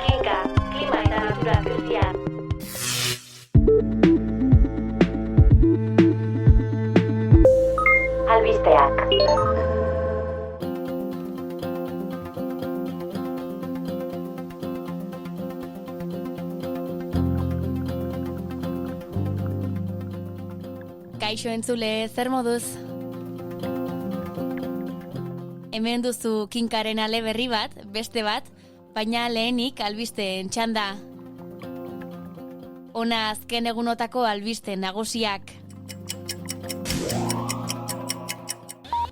Kinka, klima eta natura krisia. Albisteak. Kaixo entzule, zer moduz? Hemen duzu Kinkaren ale berri bat, beste bat, baina lehenik albisteen txanda. Ona azken egunotako albiste nagusiak.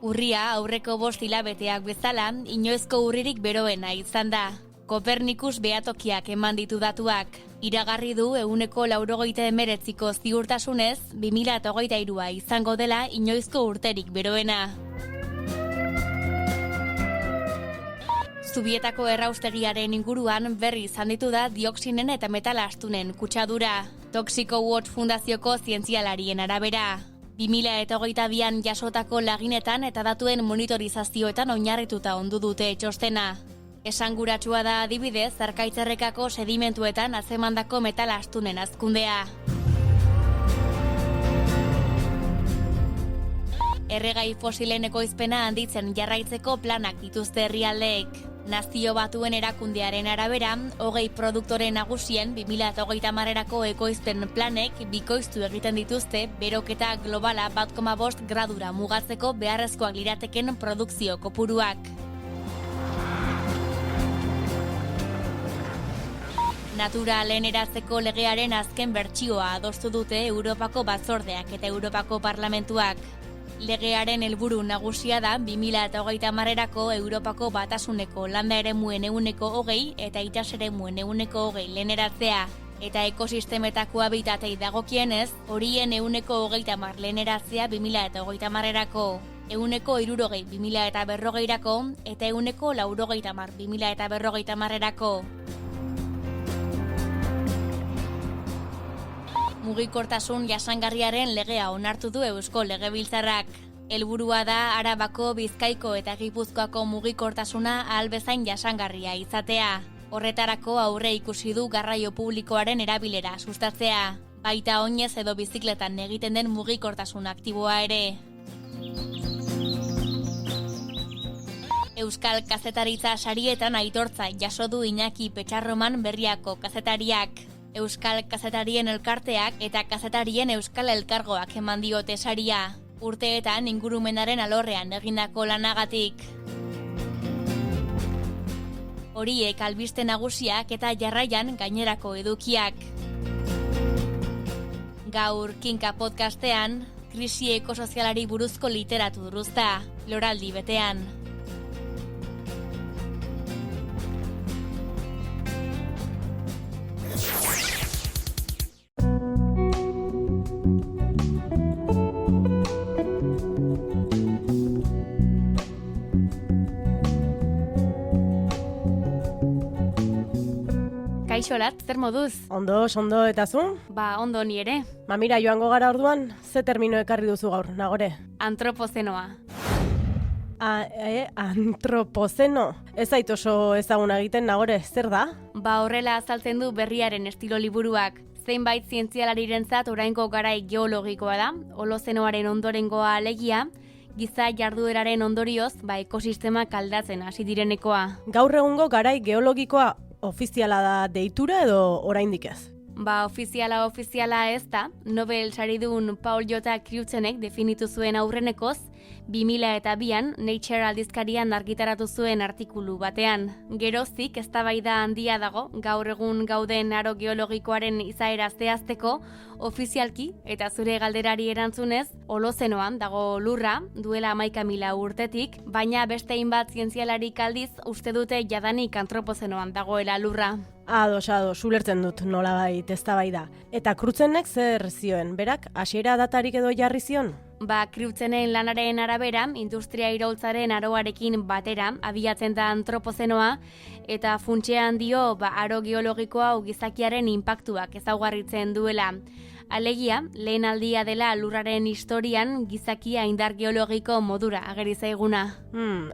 Urria aurreko 5 hilabeteak bezala, inoizko urririk beroena izan da. Kopernikus behatokiak eman ditu datuak. Iragarri du 89%ko ziurtasunez 2023 izango dela inoizko urterik beroena. Zubietako erraustegiaren inguruan berri izan ditu da dioxinen eta metal astunen kutsadura. Toxico Watch Fundazioko zientzialarien arabera. 2022an jasotako laginetan eta datuen monitorizazioetan oinarrituta ondu dute txostena. Esanguratsua da adibidez, Arkaitzerrekako sedimentuetan atzemandako metal astunen hazkundea. Erregai fosilen ekoizpena handitzen jarraitzeko planak dituzte herrialdeek. Nazio Batuen erakundearen arabera, 20 produktore nagusien 2030erako ekoizpen planek bikoiztu egiten dituzte beroketa globala 1,5 gradura mugatzeko beharrezkoak lirateken produkzio kopuruak. Natura leheneratzeko legearen azken bertsioa adostu dute Europako Batzordeak eta Europako Parlamentuak. Legearen helburu nagusia da 2030erako Europako Batasuneko landa eremuen 20% eta itsas eremuen 20% leheneratzea. Eta ekosistemetako habitatei dagokienez, horien 20% leheneratzea 2030erako. 60% 2040erako eta 80% 2050erako. Mugikortasun jasangarriaren legea onartu du Eusko Legebiltzarrak. Helburua da Arabako, Bizkaiko eta Gipuzkoako mugikortasuna ahal bezain jasangarria izatea. Horretarako aurre ikusi du garraio publikoaren erabilera sustatzea, baita oinez edo bizikletan egiten den mugikortasun aktiboa ere. Euskal Kazetaritza sarietan aitortza jaso du Iñaki Petxarroman Berriako kazetariak. Euskal Kazetarien Elkarteak eta Kazetarien Euskal Elkargoak eman diote saria, urteetan ingurumenaren alorrean egindako lanagatik. Horiek albiste nagusiak eta jarraian gainerako edukiak. Gaur Kinka podcastean, krisi ekosozialari buruzko literaturuzta, loraldi betean. Kaixolat, zer moduz? Ondo, eta zu? Ba, ondo ni ere. Mira, joango gara orduan, ze termino ekarri duzu gaur, Nagore? Antropozenoa. Antropozeno. Ez zait oso ezaguna egiten, Nagore, zer da? Ba, horrela azaltzen du Berriaren estilo liburuak. Zeinbait zientzialarirentzat oraingo garai geologikoa da, Holozenoaren ondorengoa alegia, giza jardueraren ondorioz, ekosistemak aldatzen hasi direnekoa. Gaur egungo garai geologikoa ofiziala da deitura edo oraindik ez? Ba, ofiziala ez da, Nobel saridun Paul J. Cruikshanek definitu zuen aurrenekoz, 2002an Nature aldizkarian argitaratu zuen artikulu batean. Geroztik eztabaida handia dago, gaur egun gauden aro geologikoaren izaera zehazteko, ofizialki eta zure galderari erantzunez, Holozenoan dago lurra, duela 11.000 urtetik, baina beste hainbat zientzialarik aldiz uste dute jadanik antropozenoan dagoela lurra. Ados, ulertzen dut nolabait eztabaida. Eta Cruikshanek zer zioen, berak hasiera datarik edo jarri zion? Kriutzenen lanaren arabera, industria iraultzaren aroarekin batera abiatzen da antropozenoa, eta funtsean dio aro geologiko hau gizakiaren inpaktuak ezaugarritzen duela. Alegia, lehen aldia dela lurraren historian gizakia indar geologiko modura ageri zaiguna.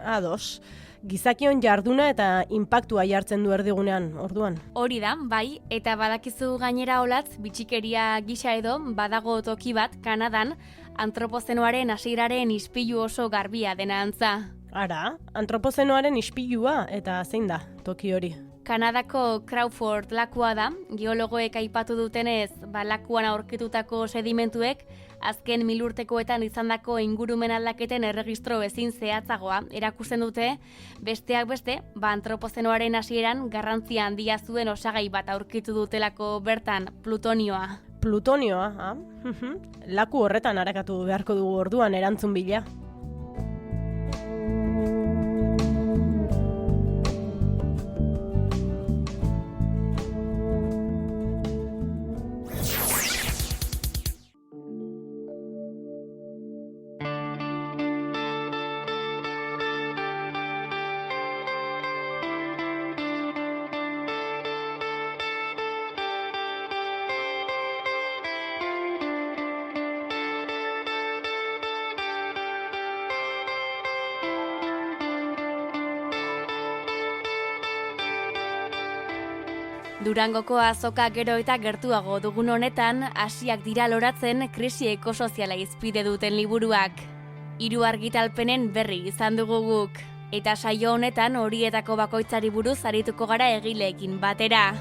Ados. Gizakion jarduna eta inpaktua jartzen du erdigunean, orduan. Hori da, bai, eta badakizu gainera olatz, bitxikeria gisa edo badago toki bat Kanadan antropozenoaren hasieraren ispilu oso garbia dena antza. Ara, antropozenoaren ispilua eta zein da toki hori? Kanadako Crawford lakua da, geologoek aipatu dutenez, lakuan aurkitutako sedimentuek azken 1000 urtekoetan izandako ingurumen aldaketen erregistro ezin zehatzagoa erakusten dute, besteak beste, antropozenoaren hasieran garrantzia handia zuen osagai bat aurkitu dutelako bertan, plutonioa. Plutonioa, laku horretan arakatu beharko dugu orduan erantzun bila. Durangoko azoka gero eta gertuago dugun honetan, hasiak dira loratzen krisi ekosoziala izpide duten liburuak. 3 argitalpenen berri izan dugu guk, eta saio honetan horietako bakoitzari buruz arituko gara egileekin batera.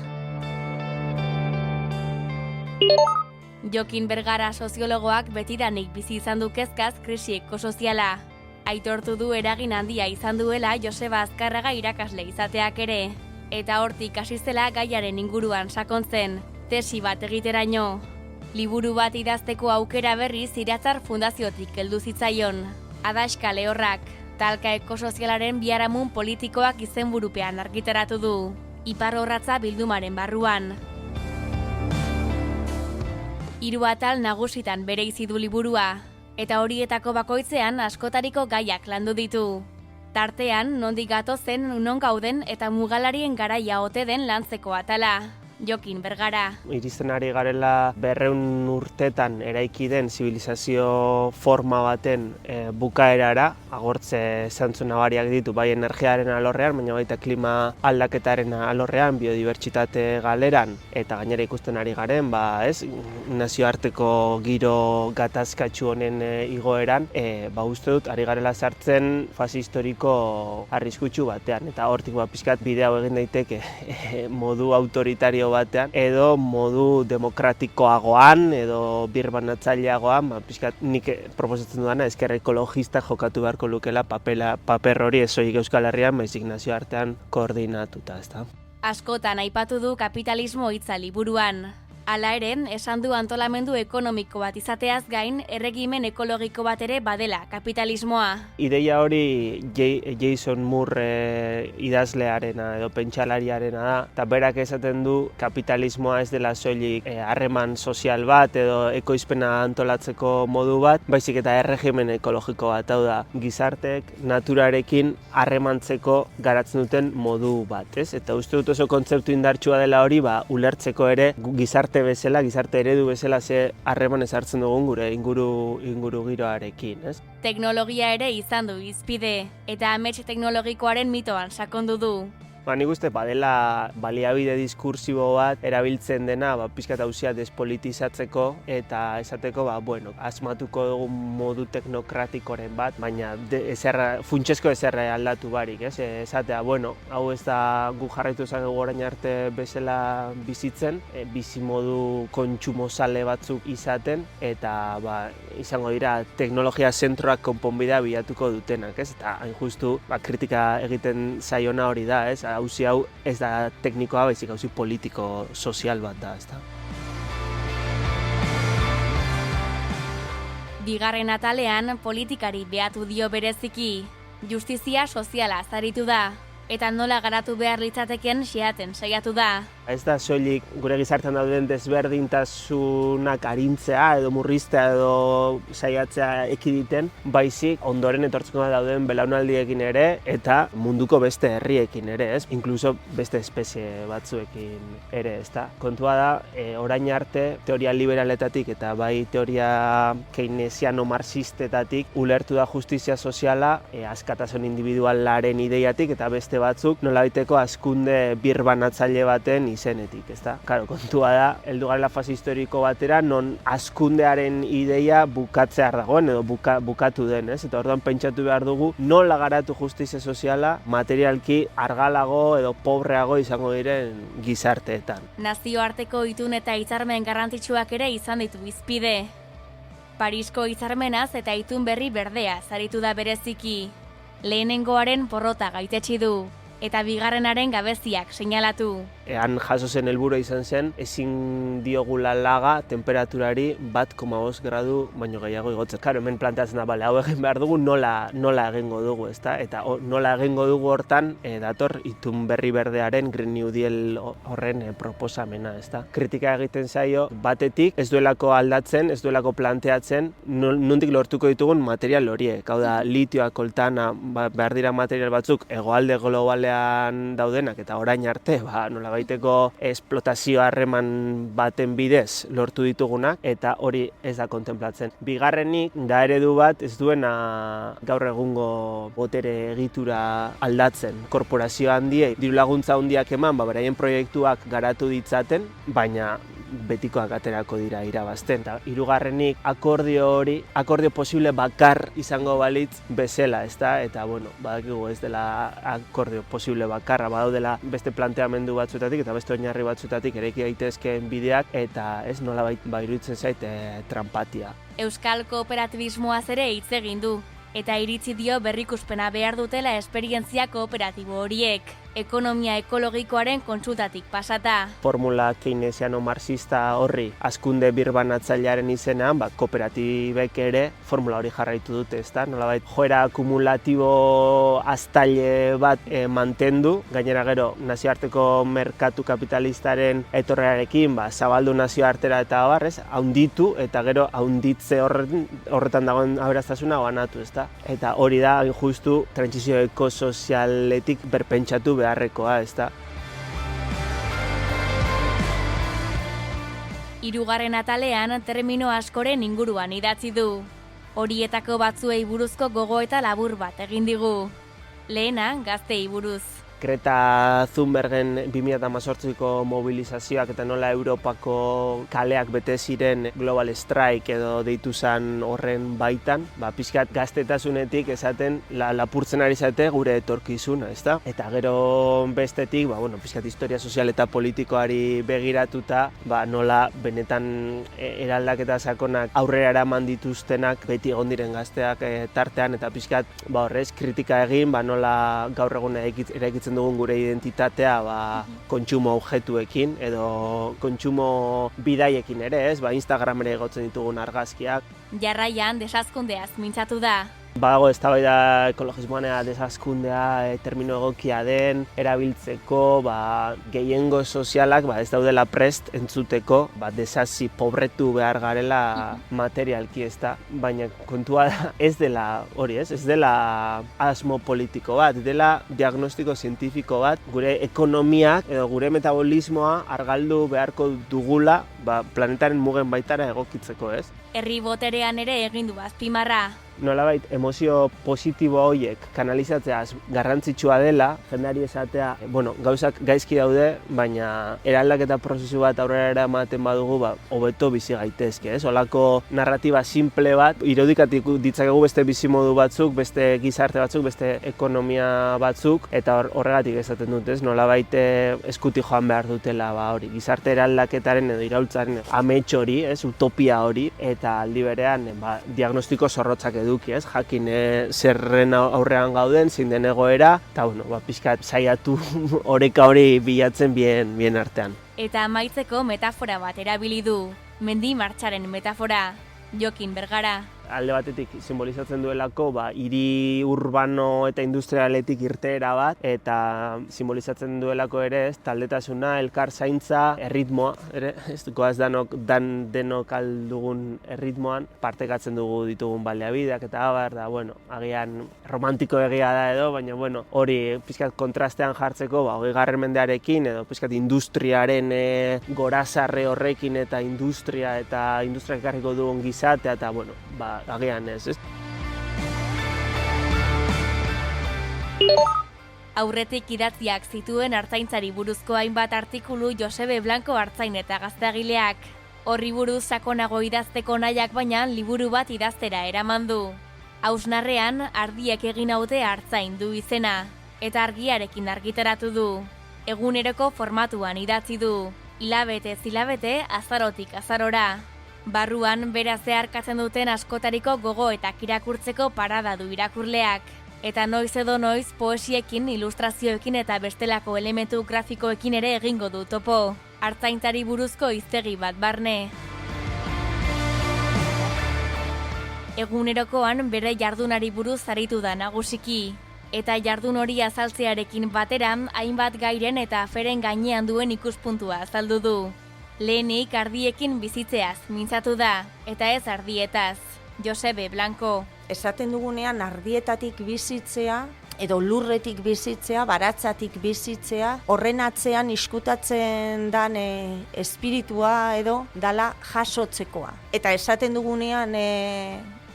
Jokin Bergara soziologoak betidanik bizi izan du kezkaz krisi ekosoziala. Aitortu du eragin handia izan duela Joseba Azkarraga irakasle izateak ere. Eta hortik hasi zela gaiaren inguruan sakontzen, tesi bat egiteraino. Liburu bat idazteko aukera berriz Iratzar Fundaziotik heldu zitzaion. Adaxka Lehorrak, talka ekosozialaren biharamun politikoak izenburupean argitaratu du. Iparrorratza bildumaren barruan. 3 atal nagusitan bereizi du liburua, eta horietako bakoitzean askotariko gaiak landu ditu. Tartean, nondik gatozen, non gauden eta mugalarien garaia ote den lantzeko atala. Jokin Bergara. Iristen ari garela 200 urtetan eraiki den zibilizazio forma baten bukaerara, agortze zantzu nabariak ditu bai energiaren alorrean, baina baita klima aldaketaren alorrean, biodibertsitate galeran, eta gainera ikusten ari garen, nazioarteko giro gatazkatsu honen igoeran, uste dut ari garela sartzen fase historiko arriskutsu batean, eta hortik pixkat bide hau egin daiteke modu autoritario batean, edo modu demokratikoagoan, edo birbanatzaileagoan, pixkat nik proposatzen dudana ezker ekologista jokatu beharko lukela paper hori ez soilik Euskal Herrian, baizik nazioartean koordinatuta, ezta. Askotan aipatu du kapitalismo hitza liburuan. Hala ere, esan du antolamendu ekonomiko bat izateaz gain, erregimen ekologiko bat ere badela kapitalismoa. Ideia hori Jason Moore idazlearena edo pentsalariarena da, eta berak esaten du kapitalismoa ez dela soilik harreman sozial bat edo ekoizpena antolatzeko modu bat, baizik eta erregimen ekologiko bat, hau da, gizarteek naturarekin harremantzeko garatzen duten modu bat, ez? Eta uste dut oso kontzeptu indartsua dela hori, ulertzeko ere gizarte eredu bezala ze harreman ezartzen dugun gure inguru giroarekin, ez? Teknologia ere izan du hizpide, eta amets teknologikoaren mitoan sakondu du. Nik uste badela baliabide diskursibo bat erabiltzen dena pixkat auzia despolitizatzeko eta esateko asmatuko dugun modu teknokratikoren bat, baina funtsezko ezerra aldatu barik, ez? Esatea, hau ez da gu jarraitu esan dugu orain arte bezala bizitzen, bizi modu kontsumozale batzuk izaten, eta izango dira teknologia zentroak konponbidea bilatuko dutenak, ez? Eta hain justu kritika egiten zaiona hori da, ez? Auzi hau ez da teknikoa, baizik auzi politiko sozial bat da, ezta. Bigarren atalean politikari behatu dio bereziki. Justizia soziala zaritu da, eta nola garatu behar litzateken xeaten saiatu da. Ez da soilik gure gizartean dauden desberdintasunak arintzea edo murriztea edo saiatzea ekiditen, baizik ondoren etortzeko dauden belaunaldiekin ere eta munduko beste herriekin ere, ez? Inkluso beste espezie batzuekin ere, ez da? Kontua da, orain arte teoria liberaletatik eta bai teoria keynesiano-marxistetatik ulertu da justizia soziala askatasun individualaren ideiatik eta beste batzuk nolabaiteko hazkunde birbanatzaile baten izenetik, ezta? Claro, kontua da, heldu garela fase historiko batera non hazkundearen ideia bukatzear dagoen edo bukatu den, ez? Eta orduan pentsatu behar dugu nola garatu justizia soziala materialki argalago edo pobreago izango diren gizarteetan. Nazioarteko itun eta hitzarmen garrantzitsuak ere izan ditu hizpide. Parisko hitzarmenaz eta itun berri berdea aritu da bereziki. Lehenengoaren porrota gaitetsi du eta bigarrenaren gabeziak seinalatu. Han jaso zen helburua izan zen, ezin diogula laga temperaturari 1,5 gradu baino gehiago igotzen. Claro, hemen planteatzen da, bale, hau egin behar dugu, nola egingo dugu, ezta? Eta nola egingo dugu hortan dator itun berri berdearen Green New Deal horren proposamena, ezta? Kritika egiten zaio, batetik ez duelako aldatzen, ez duelako planteatzen, nondik lortuko ditugun material horiek. Hau da, litioa, koltana, behar dira material batzuk hegoalde globalean daudenak eta orain arte, nolabait esplotazio harreman baten bidez lortu ditugunak eta hori ez da kontemplatzen. Bigarrenik da eredu bat ez duena gaur egungo botere egitura aldatzen. Korporazio handiei diru laguntza handiak eman, beraien proiektuak garatu ditzaten, baina betikoak aterako dira irabazten. Eta hirugarrenik akordio posible bakar izango balitz bezala, ezta? Eta badakigu ez dela akordio posible bakarra, badaudela beste planteamendu batzuetatik eta beste oinarri batzuetatik eraiki daitezkeen bideak eta ez nolabait iruditzen zait tranpatia. Euskal kooperatibismoaz ere hitz egin du eta iritzi dio berrikuspena behar dutela esperientzia kooperatibo horiek. Ekonomia ekologikoaren kontsultatik pasata. Formula keynesiano-marxista horri hazkunde birbanatzailearen izenean, kooperatibek ere formula hori jarraitu dute, ezta? Nolabait joera akumulatibo haztaile bat mantendu, gainera gero nazioarteko merkatu kapitalistaren etorrearekin zabaldu nazioartera eta abarrez, haunditu eta gero haunditze horretan dagoen aberastasuna banatu, ezta? Eta hori da, justu, trantsizio ekosozialetik berpentsatu beharrekoa, ezta? Hirugarren atalean termino askoren inguruan idatzi du. Horietako batzuei buruzko gogoeta labur bat egin digu. Lehena, gazteei buruz. Greta Thunbergen 2018ko mobilizazioak eta nola Europako kaleak bete ziren Global Strike edo deitu zen horren baitan, pixkat gaztetasunetik esaten lapurtzen ari zate gure etorkizuna, ezta? Eta gero bestetik, pixkat historia sozial eta politikoari begiratuta, nola benetan eraldaketa sakonak aurrera eraman dituztenak beti egon diren gazteak tartean eta pixkat horrez kritika egin, nola gaur egun eraikitzen dugun gure identitatea kontsumo objektuekin edo kontsumo bidaiekin ere, ez? Instagramera igotzen ditugun argazkiak. Jarraian desazkundeaz mintzatu da. Badago eztabaida ekologismoan desazkundea termino egokia den erabiltzeko, gehiengo sozialak ez daudela prest entzuteko, desazi pobretu behar garela materialki, ezta, baina kontua da ez dela hori, ez dela asmo politiko bat, dela diagnostiko zientifiko bat, gure ekonomiak edo gure metabolismoa argaldu beharko dugula planetaren mugen baitara egokitzeko, ez? Herri boterean ere egin du azpimarra. Nolabait, emozio positibo horiek kanalizatzeaz garrantzitsua dela, jendeari esatea, gauzak gaizki daude, baina eraldaketa prozesu bat aurrera eramaten badugu, hobeto bizi gaitezke, ez? Olako narratiba simple bat, irudikatik ditzakegu beste bizimodu batzuk, beste gizarte batzuk, beste ekonomia batzuk, eta horregatik esaten dut, ez? Nolabait eskuti joan behar dutela, hori, gizarte eraldaketaren edo iraultzaren amets hori, ez? Utopia hori, eta aldi berean, diagnostiko zorrotzak eduki, ez? Jakin zerren aurrean gauden, zein den egoera, eta pixkat saiatu oreka hori bilatzen bien artean. Eta amaitzeko metafora bat erabili du, mendi martxaren metafora. Jokin Bergara. alde batetik simbolizatzen duelako hiri urbano eta industrialetik irteera bat, eta simbolizatzen duelako ere taldetasuna, elkar zaintza, erritmoa, ere, ez goaz denok aldugun erritmoan, partekatzen dugu ditugun baliabideak eta abar, da, bueno, agian romantiko egia da edo, baina, bueno, hori pixkat kontrastean jartzeko, 20. mendearekin, edo pixkat industriaren gorazarre horrekin eta industriak ekarriko dugun gizatea, eta, bueno, agian ez. Aurretik idatziak zituen artzaintzari buruzko hainbat artikulu Josebe Blanco artzain eta gazteagileak. Horri buruz sakonago idazteko nahiak baina liburu bat idaztera eraman du. Hausnarrean ardiek egin haute artzain du izena, eta argiarekin argitaratu du. Eguneroko formatuan idatzi du, hilabete, azarotik azarora. Barruan bera zeharkatzen duten askotariko gogoetak irakurtzeko parada du irakurleak. Eta noiz edo noiz poesiekin, ilustrazioekin eta bestelako elementu grafikoekin ere egingo du topo. Artzaintzari buruzko hiztegi bat barne. Egunerokoan bere jardunari buruz aritu da nagusiki. Eta jardun hori azaltzearekin batera, hainbat gairen eta aferen gainean duen ikuspuntua azaldu du. Lehenik ardiekin bizitzeaz mintzatu da, eta ez ardietaz. Josebe Blanco. Esaten dugunean ardietatik bizitzea, edo lurretik bizitzea, baratzatik bizitzea, horren atzean iskutatzen dan espiritua edo dala jasotzekoa. Eta esaten dugunean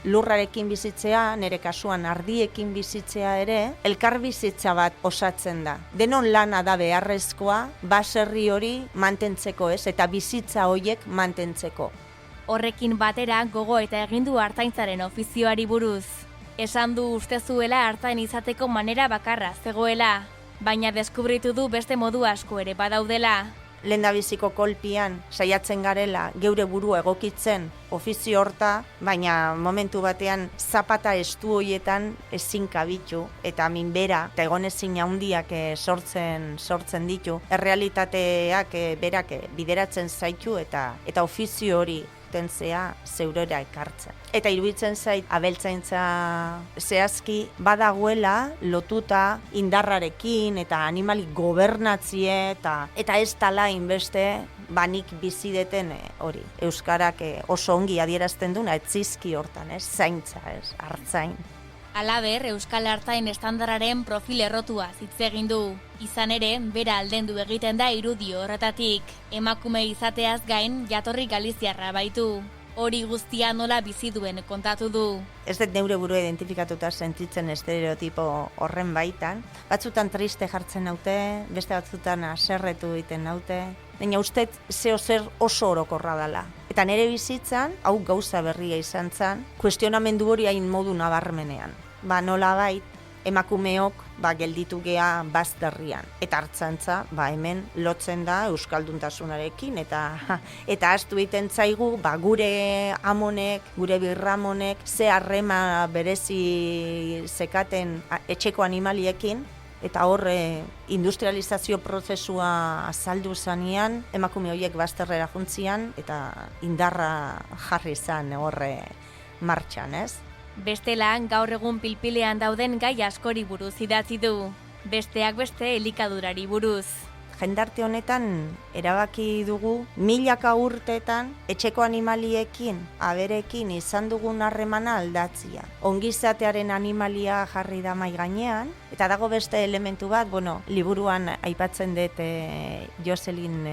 lurrarekin bizitzea, nire kasuan ardiekin bizitzea ere, elkar bizitza bat osatzen da. Denon lana da beharrezkoa, baserri hori mantentzeko ez, eta bizitza horiek mantentzeko. Horrekin batera gogo eta egindu artzaintzaren ofizioari buruz. Esan du uste zuela artzain izateko manera bakarra zegoela, baina deskubritu du beste modu asko ere badaudela. Lehendabiziko kolpian saiatzen garela geure burua egokitzen ofizio horta, baina momentu batean zapata estu horietan ezin kabitu eta minbera eta egonezin handiak sortzen ditu. Errealitateak berak bideratzen zaitu eta ofizio hori tentzea zeurera ekartzen. Eta iruditzen zait abeltzaintza zehazki badagoela lotuta indarrarekin eta animali gobernatzie eta ez tala inbeste banik bizideten hori. Euskarak oso ongi adierazten duna etzizki hortan, zaintza, artzain. Halaber, Euskal Artzain estandarraren profil errotua hitz egin du. Izan ere, bera aldendu egiten da irudi horretatik. Emakume izateaz gain, jatorri galiziarra baitu. Hori guztia nola bizi duen kontatu du. Ez dut neure burua identifikatuta sentitzen estereotipo horren baitan. Batzutan triste jartzen naute, beste batzutan haserretu egiten naute. Baina ustez zeo zer oso orokorra dela. Eta nire bizitzan, hau gauza berria izan zen, kuestionamendu hori hain modu nabarmenean. Nola bait, emakumeok gelditu gea bazterrian. Eta artzantza, hemen lotzen da euskalduntasunarekin eta ahaztu egiten zaigu gure amonek, gure birramonek, ze harrema berezi zekaten etxeko animaliekin, eta horre industrializazio prozesua azaldu zanean, emakume horiek bazterrera juntzian, eta indarra jarri zan horre martxan, ez? Bestela, gaur egun pilpilean dauden gai askori buruz idatzi du. Besteak beste elikadurari buruz. Jendarte honetan erabaki dugu milaka urteetan etxeko animaliekin, aberekin izan dugun harremana aldatzia. Ongizatearen animalia jarri da mai gainean, eta dago beste elementu bat, liburuan aipatzen dut Jocelyn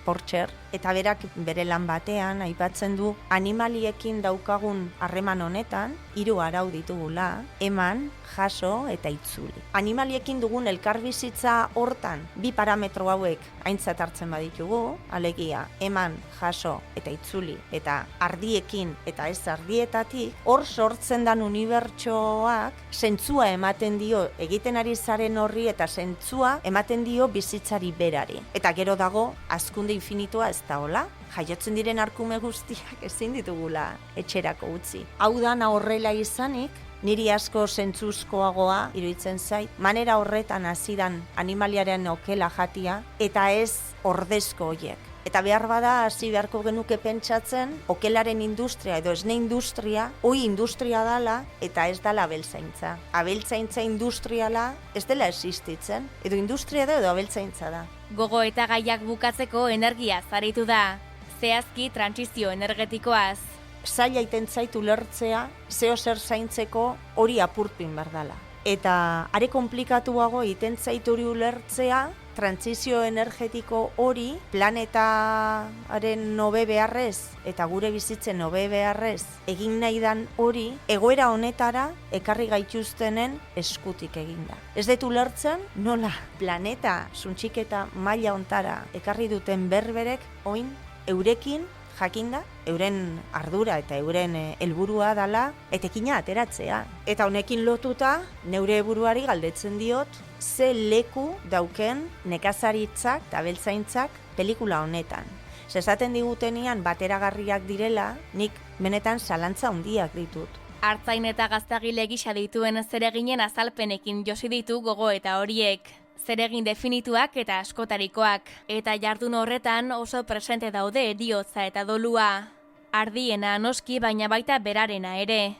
Porcher, eta berak bere lan batean aipatzen du animaliekin daukagun harreman honetan, 3 arau ditugula, eman, jaso eta itzuli. Animaliekin dugun elkarbizitza hortan 2 parametro hauek aintzat hartzen baditugu, alegia eman, jaso eta itzuli, eta ardiekin eta ez ardietatik, hor sortzen dan unibertsoak zentzua ematen dio egiten ari zaren horri eta zentzua ematen dio bizitzari berari. Eta gero dago, hazkunde infinitua ez da hola, jaiotzen diren arkume guztiak ezin ditugula etxerako utzi. Hau dana horrela izanik, niri asko zentzuzkoagoa iruditzen zait, manera horretan hasidan animaliaren okela jatia, eta ez ordezko hoiek. Eta behar bada hasi beharko genuke pentsatzen okelaren industria edo esne industria, hoi industria dala eta ez dala abeltzaintza. Abeltzaintza industriala ez dela existitzen, edo industria da edo abeltzaintza da. Gogo eta gaiak bukatzeko energia zaritu da, zehazki trantsizio energetikoaz. Zaila iten zaitu ulertzea, zeo zer zaintzeko hori apurtuin behar dala. Eta are komplikatuago iten zaitu hori ulertzea, trantsizio energetiko hori planetaren nobe beharrez eta gure bizitzen nobe beharrez egin nahi dan hori egoera honetara ekarri gaituztenen eskutik eginda. Ez dut ulertzen nola planeta suntxiketa maila hontara ekarri duten berberek oin eurekin jakinda, euren ardura eta euren helburua dala etekina ateratzea. Eta honekin lotuta, neure buruari galdetzen diot, ze leku dauken nekazaritzak eta abeltzaintzak pelikula honetan. Esaten digutenian bateragarriak direla, nik benetan zalantza handiak ditut. Artzain eta gaztagile gisa dituen zereginen azalpenekin josi ditu gogo eta horiek. Zeregin definituak eta askotarikoak, eta jardun horretan oso presente daude heriotza eta dolua. Ardiena noski baina baita berarena ere.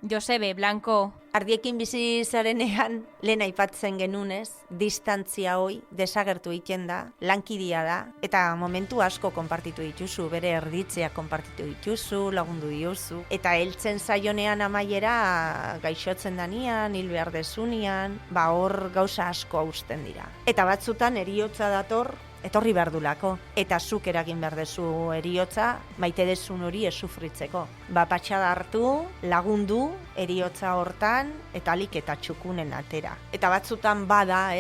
Josebe Blanco. Ardiekin bizi zarenean lehen aipatzen genunez, distantzia hoi desagertu egiten da, lankidia da, eta momentu asko konpartitu dituzu, bere erditzea konpartitu dituzu, lagundu diozu, eta heltzen zaionean amaiera gaixotzen danian, hil behar dezunian, hor gauza asko hausten dira. Eta batzutan heriotza dator, etorri behar dulako, eta zuk eragin behar dezu heriotza, maite dezun hori ez sufritzeko. Patxada hartu, lagundu, heriotza hortan, eta alik eta txukunen atera. Eta batzutan bada,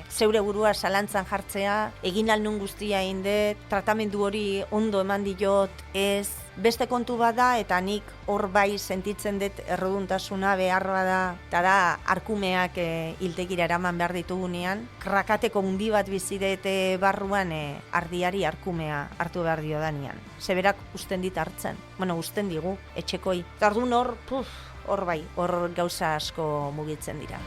zeure burua zalantzan jartzea, egin alnun guztia indet, tratamendu hori ondo eman diot, beste kontu bada, eta nik hor bai sentitzen dut erroduntasuna beharra da, eta da arkumeak hiltegira eraman behar ditugunean, krakateko hundi bat bizidete barruan ardiari arkumea hartu behar dio danean. Zeberak usten dit hartzen, usten digu, etxekoi. Eta orduan hor bai, hor gauza asko mugitzen dira.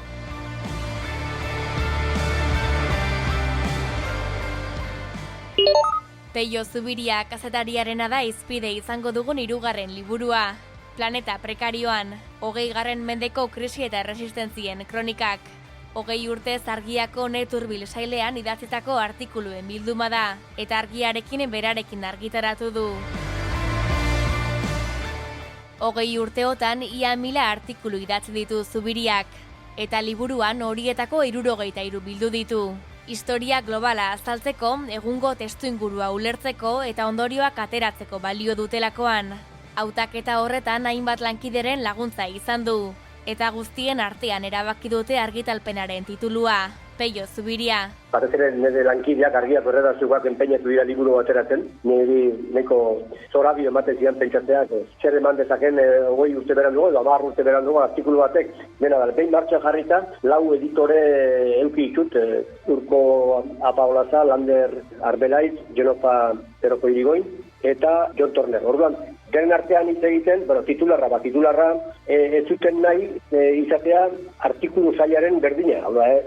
Peio Zubiria kazetariarena da hizpide izango dugun 3. liburua. Planeta prekarioan, 20. mendeko krisi eta erresistentzien kronikak. 20 urtez argiako neturbil sailean idatzitako artikuluen bilduma da, eta argiarekin berarekin argitaratu du. 20 urteotan ia 1000 artikulu idatzi ditu Zubiriak, eta liburuan horietako 63 bildu ditu. Historia globala azaltzeko, egungo testuingurua ulertzeko eta ondorioak ateratzeko balio dutelakoan. Hautaketa horretan hainbat lankideren laguntza izan du, eta guztien artean erabaki dute argitalpenaren titulua, Peio Zubiria. Batez ere nire lankideak argiak erredakzioak enpeinatu dira liburu ateratzen, niri neko zorabio ematen zidan pentsatzeak, zer eman dezaken 20 urte berandugo edo 10 urte berandugo artikulu batek, dena da, behin martxan jarrita, 4 editore euki ditut, Urko Apaolaza, Lander Arbelaiz, Genofa Teroko Irigoin, eta Jon Torner. Orduan, garen artean hitz egiten, titularra ez zuten nahi izatea artikulu zailaren berdina,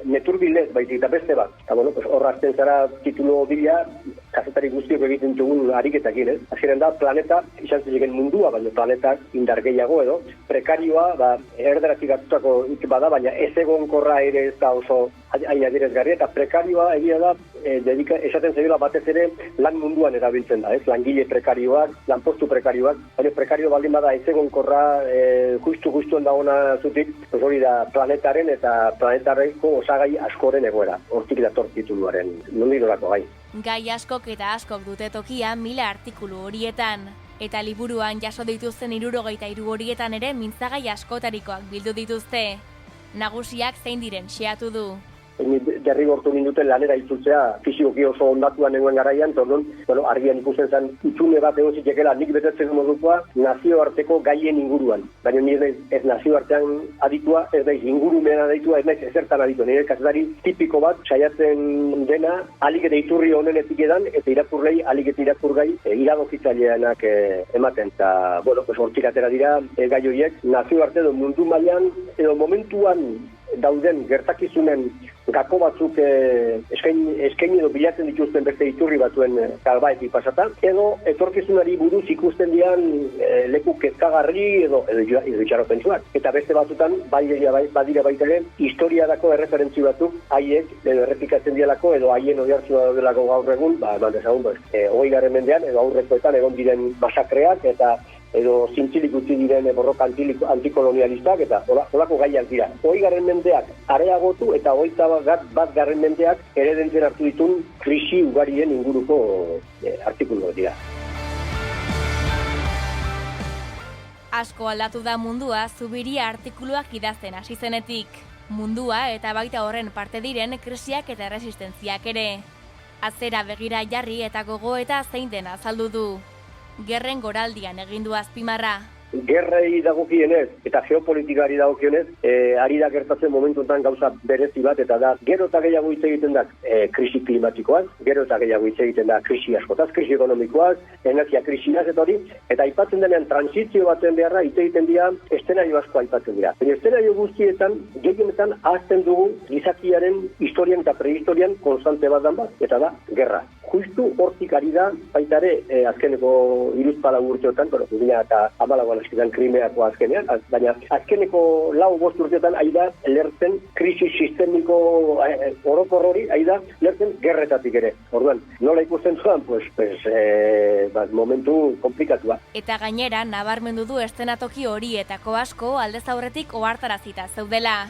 neturbilez baizik eta beste bat. Eta horra azten zara titulu bila, kazetari guztiok egiten dugun ariketakin, Hasieran da, planeta, izan ziren mundua, baina planetak indar gehiago edo, prekarioa, erderatik hartutako hitz bada, baina ez egonkorra ere ez da oso hain adierazgarria, eta prekarioa egia da, esaten zaiola batez ere lan munduan erabiltzen da, langile prekarioak, lanpostu prekarioak, baina prekario baldin bada ez egonkorra justu-justuen dagona zutik, hori da planetaren eta planetarreko osagai askoren egoera, hortik dator tituluaren, nondik norako gai. Gai askok eta askok dute tokia 1000 artikulu horietan, eta liburuan jaso dituzten 63 horietan ere mintzagai askotarikoak bildu dituzte. Nagusiak zein diren xeatu du. Derrigortu ninduten lanera itzultzea fisikoki oso ondatuan nengoen garaian, argian ikusten zen itzune bat egon zitekela nik betetzen modukoa nazioarteko gaien inguruan. Baina nire ez nazioartean aditua, ez naiz ingurumean aditua, ez naiz ezertan aditua. Nire kazetari tipiko bat saiatzen dena alik eta iturri honenetik edan, eta irakurlei alik eta irakurgai iradokitzaileanak ematen. Eta, hortik atera dira gai horiek nazioarte edo mundu mailan edo momentuan dauden gertakizunen gako batzuk eskaini edo bilatzen dituzten beste iturri batzuen galbaetik pasata, edo etorkizunari buruz ikusten dian leku kezkagarri edo itxaropentsuak. Eta beste batzutan, badira baita ere, historiarako erreferentzi batzuk haiek errepikatzen dialako edo haien oihartzuna daudelako gaur egun, eman dezagun, 20. mendean edo aurrekoetan egon diren masakreak eta edo zintzilik utzi diren borroka antikolonialistak eta holako gaiak dira. 20. mendeak areagotu eta 21. mendeak eredentzen hartu ditun krisi ugarien inguruko artikuluak dira. Asko aldatu da mundua Zubiria artikuluak idazten hasi zenetik. Mundua eta baita horren parte diren krisiak eta erresistentziak ere. Atzera begira jarri eta gogoeta zein dena azaldu du. Gerren goraldian egin du azpimarra. Gerrei dagokienez eta geopolitikari dagokionez, ari da gertatzen momentuetan gauza berezi bat, eta da, gero eta gehiago hitz egiten da krisi klimatikoaz, gero eta gehiago hitz egiten da krisi askotaz, krisi ekonomikoaz, energia krisiaz eta hori, eta aipatzen denean transizio baten beharra hitz egiten dira, estenario asko aipatzen dira. Baina estenario guztietan, gehienetan ahazten dugu gizakiaren historian eta prehistorian konstante bat dan bat, eta da, gerra. Justu hortik ari da, baita ere, azkeneko 3 urteotan, 2014 askidan Krimeako azkenean, baina azkeneko 4-5 urteotan ari da lertzen krisi sistemiko orokor hori, ari da lertzen gerretatik ere. Orduan, nola ikusten zuan, momentu komplikatua. Eta gainera, nabarmendu du eszenatoki horietako asko aldez aurretik ohartarazita zeudela.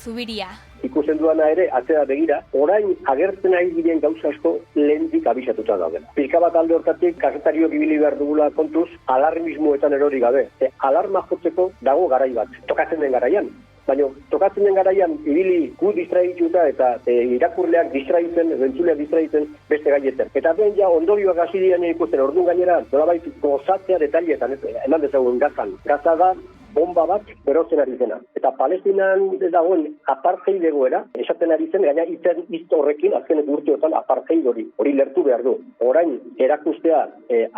Zubiria. Ikusten duana ere, atzera begira, orain agertzen ari diren gauza asko lehendik abisatuta daudela. Pizka bat alde hortatik, kazetariok ibili behar dugula kontuz, alarmismoetan erori gabe. Alarma jotzeko dago garai bat, tokatzen den garaian. Baina tokatzen den garaian ibili gu distraituta eta irakurleak distraitzen, entzuleak distraitzen beste gaietan. Eta ben ja ondorioak hasi diren ikusten, orduan gainera, nolabait gozatzea detailetan, eman dezagun Gazan. Gaza da bomba bat berotzen ari zena. Eta Palestinan dagoen apartheid egoera, esaten ari zen, gaina hitz horrekin azken urteotan apartheid hori lertu behar du. Orain erakustea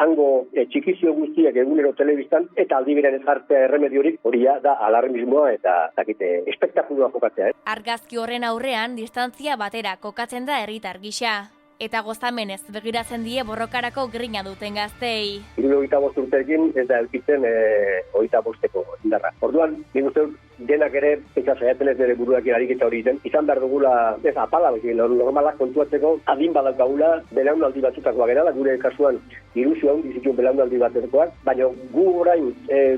hango txikizio guztiak egunero telebistan, eta aldi berean ez jartzea erremediorik, hori da alarmismoa eta espektakulua kokatzea. Argazki horren aurrean, distantzia batera kokatzen da herritar gisa. Eta gozamenez begiratzen die borrokarako grina duten gaztei. 75 urteekin ez da elkitzen 25-eko indarra. Orduan, nik uste denak ere, eta saiatzen ez bere buruak ariketa hori izan behar dugula, ez apala, normalak kontuatzeko, adin badaukagula, belaunaldi batzutakoak gerala, gure kasuan ilusio hau dizituen belaunaldi batetakoak, baina gu orain,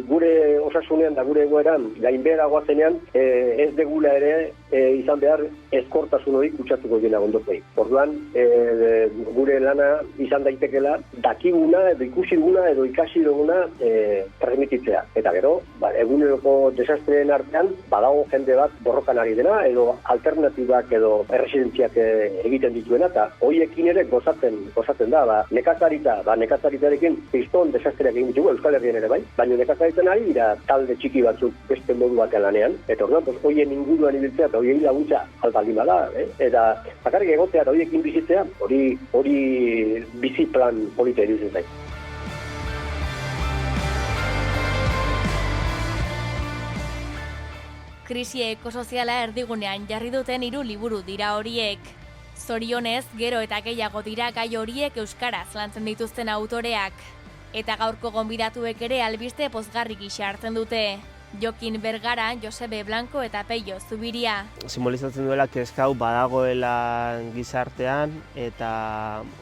gure osasunean da gure egoeran, gainbeheragoa zenean, ez degula ere izan behar eskortasun hori kutsatuko dena gondokei. Orduan, gure lana izan daitekela, dakiguna edo ikusiguna edo ikasi duguna transmititzea. Eta gero, eguneroko desastreen artean, badago jende bat borrokan ari dena, edo alternatibak edo erresidentziak egiten dituena, eta hoiekin ere gozatzen da. Nekazaritarekin piston desastreak egin ditugu, Euskal Herrian ere bai, baina nekazaritzen ari dira talde txiki batzuk beste modu batean lanean, eta orduan, hoien inguruan ibiltzea eta hoiei laguntza albaldin bada, eta bakarrik egotea eta hoiekin bizitzea, hori bizi plan polita iruditzen zait. Krisi ekosoziala erdigunean jarri duten 3 liburu dira horiek. Zorionez, gero eta gehiago dira gai horiek euskaraz lantzen dituzten autoreak. Eta gaurko gonbidatuek ere albiste pozgarri gisa hartzen dute. Jokin Bergara, Josebe Blanco eta Peio Zubiria. Simbolizatzen duela kezkau badagoela gizartean eta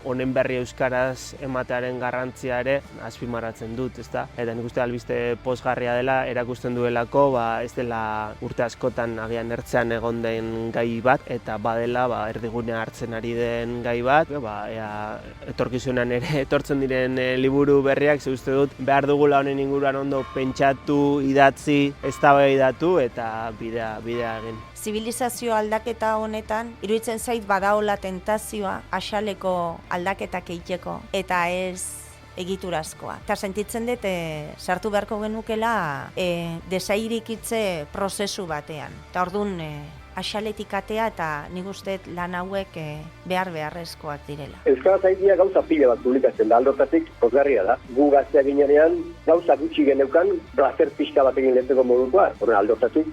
honen berri euskaraz ematearen garrantzia ere azpimarratzen dut, ezta? Eta nik uste albiste pozgarria dela erakusten duelako, ez dela urte askotan agian ertzean egon den gai bat eta badela erdigunea hartzen ari den gai bat, etorkizunan ere etortzen diren liburu berriak, ze uste dut behar dugula honen inguruan ondo pentsatu, idatzi, eztabaidatu eta bidea egin. Zibilizazio aldaketa honetan, iruditzen zait badaola tentazioa axaleko aldaketak egiteko, eta ez egiturazkoa. Eta sentitzen dut, sartu beharko genukela desairikitze prozesu batean. Eta orduan, asaletik atea eta nik uste lan hauek beharrezkoak direla. Euskara Zaitia gauza pila bat publikatzen da, aldotatik pozgarria da. Gu gaztea ginean gauza gutxi geneukan, plazer pixka bat egin letzeko modukoa. Horren aldotatik,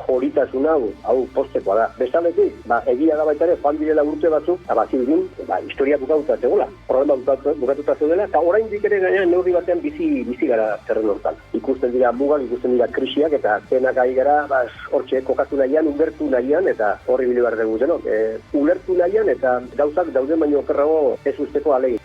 joritasun hau postekoa da. Bestaletik, egia da baita ere, joan direla urte batzuk, eta bazirudin, historia bukatuta zegoela. Problema bukatuta zegoela, eta orain ere gainean neurri batean bizi gara zerren hortan. Ikusten dira mugak, ikusten dira krisiak, eta zenak ari gara, hortxe kokatu nahian, ulertu nahian, eta horri bile behar dugu zenok. Ulertu nahian, eta gauzak dauden baino okerrago ez usteko alegin.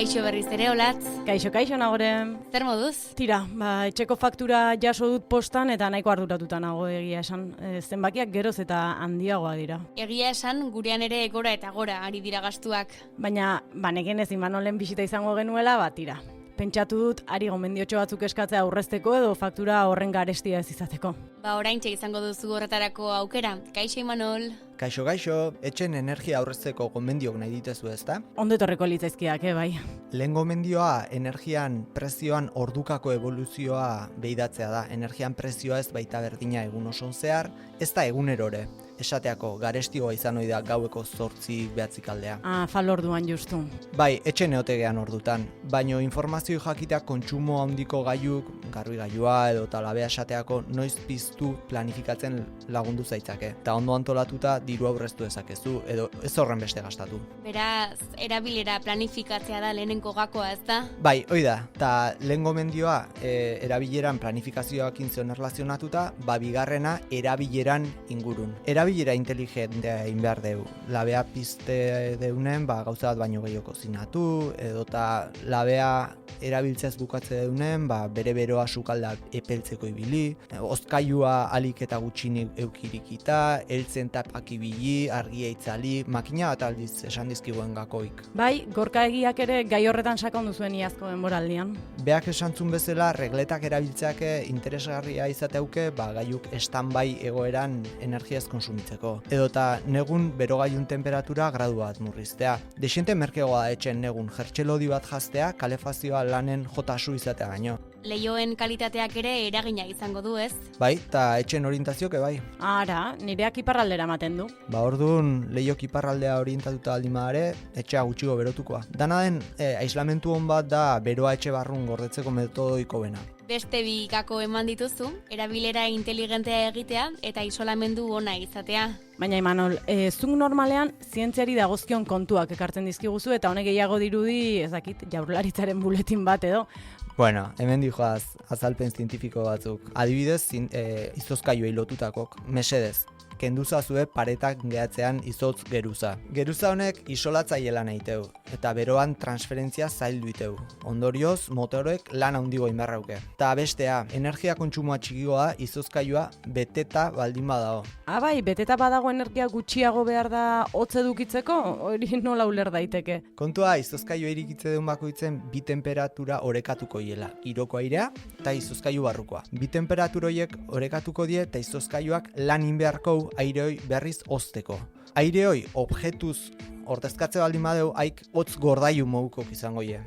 Kaixo berriz ere, Olatz. Kaixo nagore. Zer moduz? Tira, etxeko faktura jaso dut postan eta nahiko arduratuta nago egia esan. Zenbakiak geroz eta handiagoa dira. Egia esan, gurean ere gora eta gora ari dira gastuak. Baina, neken ez Imanolen bisita izango genuela, tira. Pentsatu dut, ari gomendiotxo batzuk eskatzea aurrezteko edo faktura horren garestia ez izateko. Oraintxe izango duzu horretarako aukera. Kaixo, Imanol. Kaixo, etxen energia aurrezteko gomendiok nahi ditezu ezta? Ondo etorreko litzaizkiak, bai. Lehen gomendioa energian prezioan ordukako evoluzioa behidatzea da. Energian prezioa ez baita berdina egun oson zehar, ez da egunerore. Esateako, garestioa izan ohi da gaueko 8-9 aldea. Falorduan justu. Bai, etxe neotegean ordutan. Baino informazio jakiteak kontsumo handiko gailuk, garbigailua edo talabea esateako noiz piztu planifikatzen lagundu zaitzake. Eta ondo antolatuta diru aurreztu ezakezu edo ez horren beste gastatu. Beraz, erabilera planifikatzea da lehenengo gakoa, ez da? Bai, hoi da. Ta lehen gomendioa erabileran planifikazioakin zeon erlazionatuta, bigarrena erabileran ingurun. Erabilera inteligentea egin behar deu. Labea pizte deunen, gauza bat baino gehiago kozinatu, edota labea erabiltzez bukatze deunen, bere beroa sukalda epeltzeko ibili, ozkailua alik eta gutxinik eukirikita, eltzen tapak ibili, argia itzali, makina bat aldiz esan dizkiguen gakoik. Bai, gorka egiak ere gai horretan sakondu zuen iazko denboraldian. Beak esantzun bezala, regletak erabiltzeak interesgarria izateuke, gaiuk standby egoeran energiaz konsumitzeko. Edota negun berogailun temperatura gradu bat murriztea. Desiente merkegoa da etxen negun jertxelodi bat jaztea, kalefazioa lanen jotasu izatea baino. Leioen kalitateak ere eragina izango du, ez? Bai, eta etxen orientazioke bai. Ara, nireak iparraldera ematen du. Orduan, leiok iparraldea orientatuta aldimadare, etxea gutxigo berotukoa. Dana den, aislamentu hon bat da beroa etxe barrun gordetzeko metodoiko bena. Beste bi gako eman dituzu, erabilera inteligentea egitea eta isolamendu ona izatea. Baina Imanol, zuk normalean zientziari dagozkion kontuak ekartzen dizkiguzu eta honek gehiago dirudi, Jaurlaritzaren buletin bat edo. Bueno, hemen dijoaz azalpen zientifiko batzuk. Adibidez, izozkailuei lotutakok, mesedez. Kenduzazue paretak gehatzean izotz geruza. Geruza honek isolatzaiela nahi teu, eta beroan transferentzia zaildu iteu. Ondorioz, motorek lan handigo inberrauke. Ta bestea, energia kontsumoa txikigoa izozkailua beteta baldin badao. Bai, beteta badago energia gutxiago behar da hotz edukitzeko, hori nola uler daiteke. Kontua, izozkailua irikitze deun bakoitzen bi temperatura orekatuko hiela. Giroko airea eta izozkailu barrukoa. Bi temperatura horiek orekatuko die eta izozkailuak lan inbeharko aireoi berriz hozteko. Aireoi objetuz ordezkatze baldin badeu, haik hotz gordailu mogukok izango ie.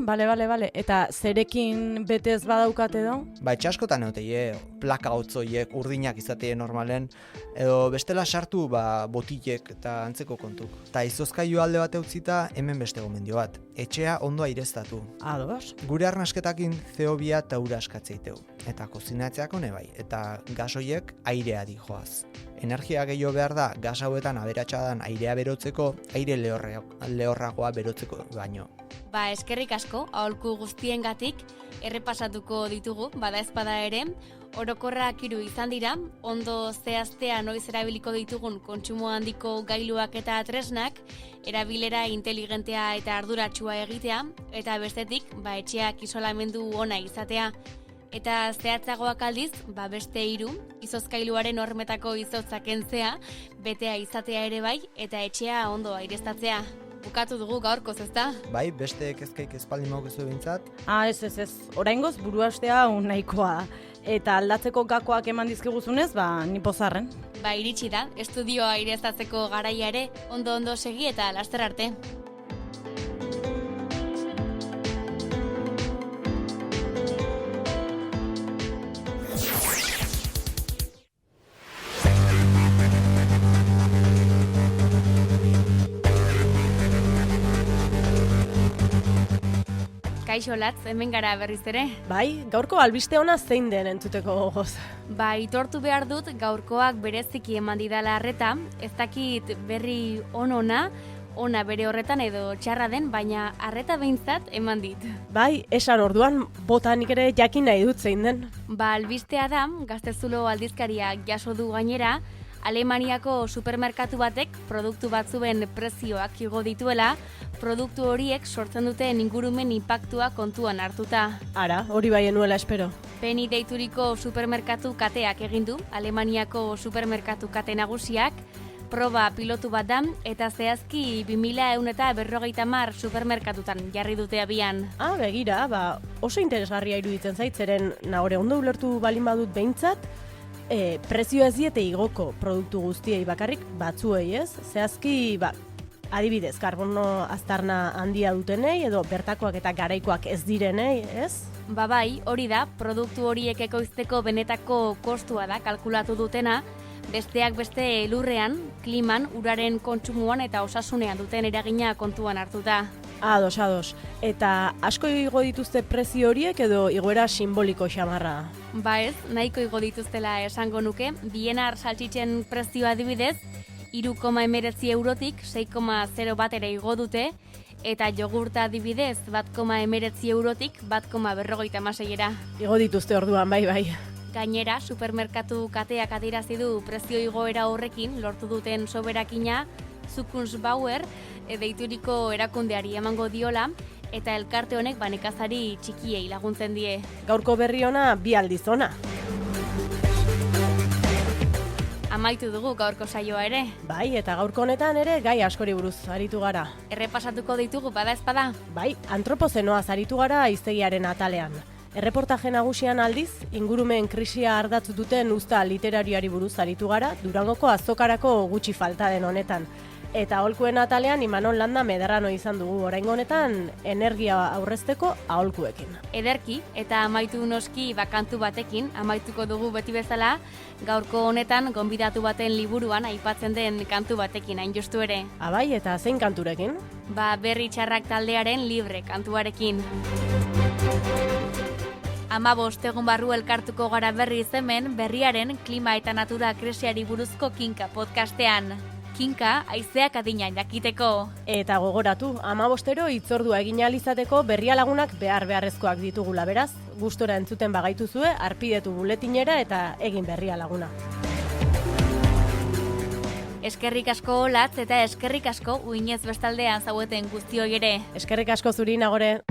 Bale. Eta zerekin betez badaukat edo? Etxaskotan egoteie, plaka hotzoiek, urdinak izateie normalen, edo bestela sartu botilek eta antzeko kontuk. Ta izozkailu alde bat utzita hemen beste gomendio bat. Etxea ondo aireztatu. Ados. Gure arnasketakin CO2 eta ura askatzeiteu. Eta kozinatzeako nebai, eta gas hoiek airea dijoaz. Energia gehiago behar da, gas hauetan aberatsa dan airea berotzeko, aire lehorragoa berotzeko baino. Eskerrik asko, aholku guztiengatik errepasatuko ditugu, bada ezpada ere, orokorrak 3 izan dira, ondo zehaztea noiz erabiliko ditugun kontsumo handiko gailuak eta tresnak, erabilera inteligentea eta arduratsua egitea, eta bestetik, etxeak isolamendu ona izatea. Eta zehatzagoak aldiz, beste 3, izozkailuaren hormetako izotza kentzea, betea izatea ere bai, eta etxea ondo aireztatzea. Bukatu dugu gaurkoz, ezta? Bai, beste kezkaik espaldi maukezu bintzat. Ez. Oraingoz buruastea nahikoa. Eta aldatzeko gakoak eman dizkiguzunez, ni pozarren. Iritsi da, estudioa aireztatzeko garaia ere, ondo segi eta laster arte. Kaixo Latz, hemen gara berriz ere. Gaurko albiste ona zein den entzuteko gogoz. Itortu behar dut gaurkoak bereziki eman didala harreta, ez dakit berri ona bere horretan edo txarra den, baina harreta behintzat eman dit. Esan orduan botanik ere jakin nahi dut zein den. Albistea da, Gaztezulo aldizkariak jaso du gainera, Alemaniako supermerkatu batek produktu batzuen prezioak igo dituela, produktu horiek sortzen duten ingurumen inpaktua kontuan hartuta. Ara, hori enuela espero. Penny deituriko supermerkatu kateak egin du, Alemaniako supermerkatu kate nagusiak, proba pilotu bat da, eta zehazki 2150 supermerkatutan jarri dute abian. Begira, oso interesgarria iruditzen zaitzeren nahore ondo ulertu balin badut behintzat, prezio ez diete igoko produktu guztiei bakarrik batzuei, ez? Zehazki, adibidez, karbono aztarna handia dutenei edo bertakoak eta garaikoak ez direnei, ez? Hori da, produktu horiek ekoizteko benetako kostua da kalkulatu dutena, besteak beste lurrean, kliman, uraren kontsumuan eta osasunean duten eragina kontuan hartuta. Ados. Eta asko igo dituzte prezio horiek edo igoera simboliko xamarra? Ez, nahiko igo dituztela esango nuke, bienar saltxitzen prezioa adibidez, 3,19 eurotik 6,0 batera igo dute, eta jogurta adibidez 1,19 eurotik 1,56era. Igo dituzte orduan, bai. Gainera, supermerkatu kateak adierazi du prezio igoera horrekin lortu duten soberakina Zukunftsbauer deituriko erakundeari emango diola, eta elkarte honek nekazari txikiei laguntzen die. Gaurko berri ona 2 aldiz ona. Amaitu dugu gaurko saioa ere. Eta gaurko honetan ere gai askori buruz aritu gara. Errepasatuko ditugu bada ezpada? Antropozenoaz aritu gara hiztegiaren atalean. Erreportaje nagusian aldiz, ingurumen krisia ardatz duten uzta literarioari buruz aritu gara, Durangoko azokarako gutxi falta den honetan. Eta aholkuen atalean Imanol Landa Medrano izan dugu, oraingo honetan energia aurrezteko aholkuekin. Ederki, eta amaitu noski kantu batekin, amaituko dugu beti bezala, gaurko honetan gonbidatu baten liburuan aipatzen den kantu batekin, hain justu ere. Eta zein kanturekin? Berri txarrak taldearen libre kantuarekin. 15 egun barru elkartuko gara berriz hemen, berriaren klima eta natura krisiari buruzko Kinka podcastean. Kinka, haizeak adina jakiteko. Eta gogoratu, 15ero hitzordua egin ahal izateko berria lagunak beharrezkoak ditugula, beraz, gustora entzuten bagaituzue, arpidetu buletinera eta egin berria laguna. Eskerrik asko Latz eta eskerrik asko uinez bestaldean zaueten guztioi ere. Eskerrik asko zuri Nagore.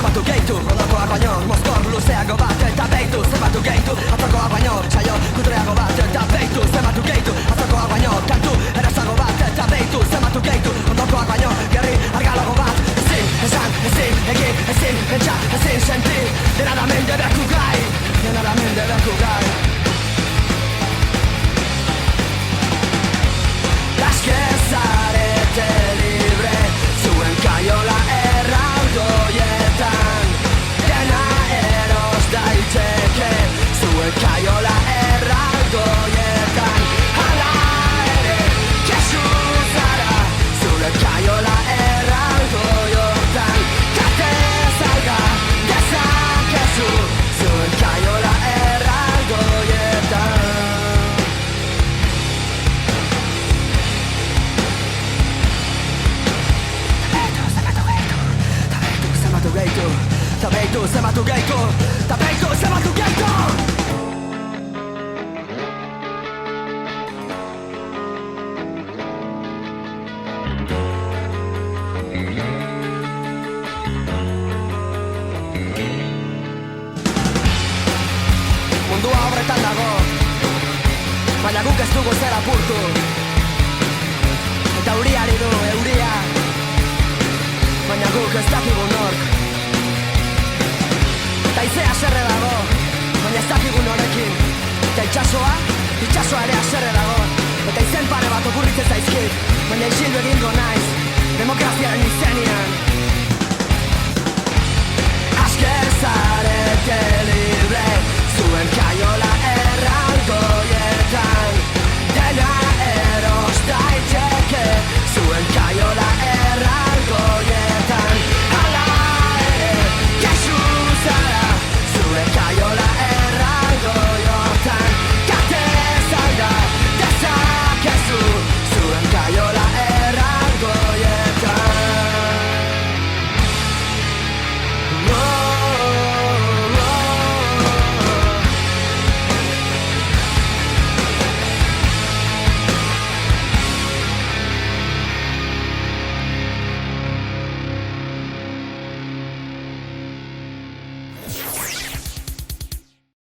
zenbatu gehitu Odokoak baino, mozkor luzeago bat eta beitu Zenbatu gehitu, atzokoak baino, saio kutreago bat eta beitu Zenbatu gehitu, atzokoak baino, kantu erasago bat eta beitu Zenbatu gehitu, ondokoak baino, gerri argalago bat Ezin, esan, ezin, egin, ezin, pentsa, ezin, senti Dena da mende beku gai, dena da mende beku gai Aske zarete libre, zuen kaiola erraldoietan Dena eros daiteke, zuen kaiola erraldoietan Hala ere, kesu zara, zure kaiola erraldoiotan Kate salga, dezakezu, zuen kaiola erraldoietan Zenbatu gehitu, zenbatu gehitu Mundua horretan dago, baina guk ez dugu zer apurtu Eta euriari du, euria Baina guk ez dakigu nork Eta izea aserre dago, baina ez dakigu norekin Eta itxasoa ere aserre dago Eta izen pare bat okurritzen zaizkit Baina isildu egingo naiz, demokraziaren izenean Aske zarete libre, zuen kaiola erraldoietan Dena eros daiteke, zuen kaiola erraldoietan Hala ere, kesu zara, zure kaiola erraldoiotan Kate salga, dezakezu, zuen kaiola erraldoietan